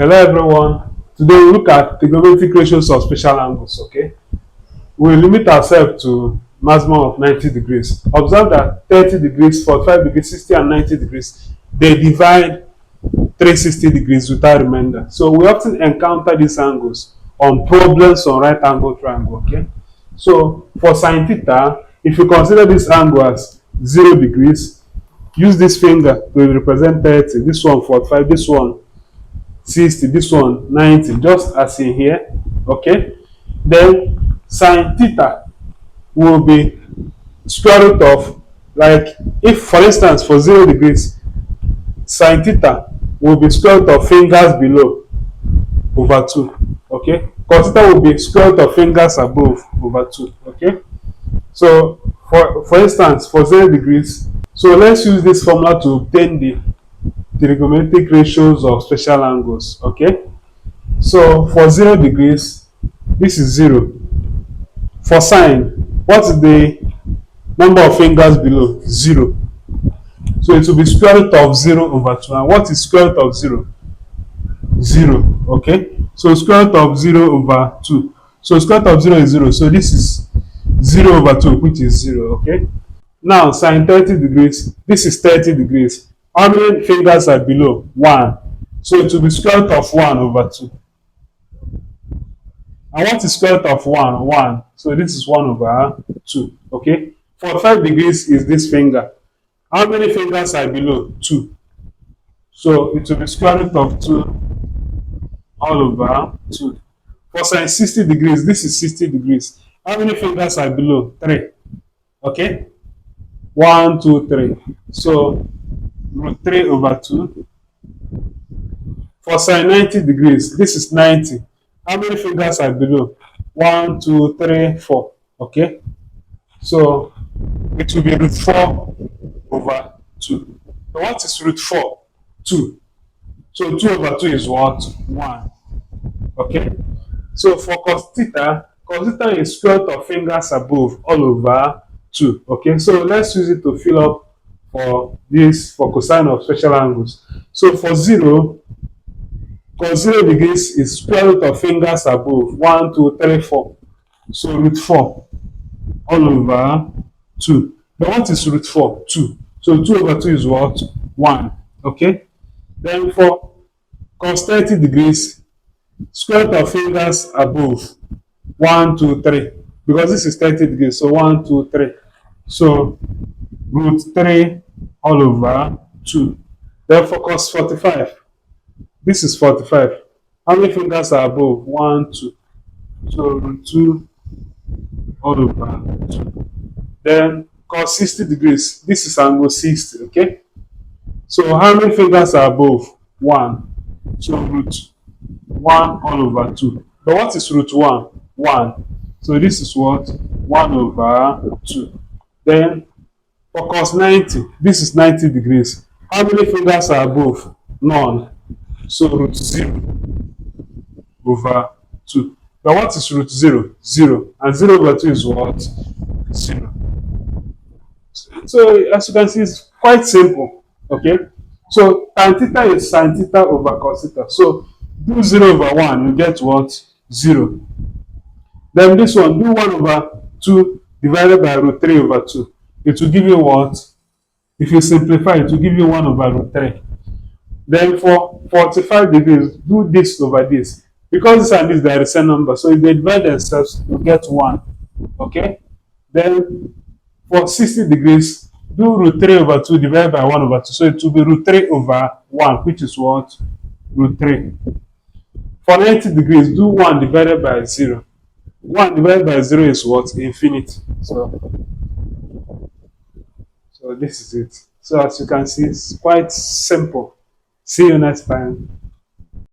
Hello everyone. Today we look at trigonometric ratios of special angles. Okay, we will limit ourselves to maximum of 90 degrees. Observe that 30 degrees, 45 degrees, 60 and 90 degrees they divide 360 degrees without remainder. So we often encounter these angles on problems on right angle triangle. Okay, so for sine theta, if you consider this angle as 0 degrees, use this finger to represent 30, this one 45, this one 60, this one 90, just as in here. Okay, then sine theta will be square root of, like, if for instance for 0 degrees, sine theta will be square root of fingers below over 2. Okay, cos theta will be square root of fingers above over 2. Okay, so for instance for 0 degrees, so let's use this formula to obtain the trigonometric ratios of special angles. Okay, so for 0 degrees, this is 0. For sine, what is the number of fingers below? 0. So it will be square root of 0 over 2. And what is square root of 0? 0. Okay, so square root of 0 over 2. So square root of 0 is 0. So this is 0 over 2, which is 0. Okay, now sine 30 degrees, this is 30 degrees. How many fingers are below? 1. So it will be square root of 1 over 2. And what is square root of 1? 1. So this is 1 over 2. Okay, 45 degrees is this finger. How many fingers are below? 2. So it will be square root of 2 all over 2. For sine 60 degrees, this is 60 degrees. How many fingers are below? 3. Okay, 1, 2, 3. So root 3 over 2. For sine 90 degrees, this is 90. How many fingers are below? 1, 2, 3, 4. Okay, so it will be root 4 over 2. So what is root 4? 2. So 2 over 2 is what? 1. Okay, so for cos theta is square root of fingers above all over 2. Okay, so let's use it to fill up for this, for cosine of special angles. So for 0, cos 0 degrees is square root of fingers above 1, 2, 3, 4. So root 4 all over 2. But what is root 4? 2. So 2 over 2 is what? 1. Okay, then for cos 30 degrees, square root of fingers above 1, 2, 3. Because this is 30 degrees, so 1, 2, 3. So root 3 all over 2. Then for cos 45, this is 45. How many fingers are above? 1, 2. So root 2 all over 2. Then cos 60 degrees, this is angle 60. Okay, so how many fingers are above? 1. So root 1 all over 2. But what is root 1? 1. So this is what? 1 over 2. Then for cos 90, this is 90 degrees. How many fingers are above? None. So root 0 over 2. But what is root 0? 0. And 0 over 2 is what? 0. So as you can see, it's quite simple. Okay, so tan theta is sin theta over cos theta. So do 0 over 1, you get what? 0. Then this one, do 1 over 2 divided by root 3 over 2. It will give you what? If you simplify, it will give you 1 over root 3. Then for 45 degrees, do this over this. Because this and this, they are the same number. So if they divide themselves, you get 1. Okay? Then for 60 degrees, do root 3 over 2 divided by 1 over 2. So it will be root 3 over 1, which is what? Root 3. For 90 degrees, do 1 divided by 0. 1 divided by 0 is what? Infinity. So this is it. So as you can see, it's quite simple. See you next time.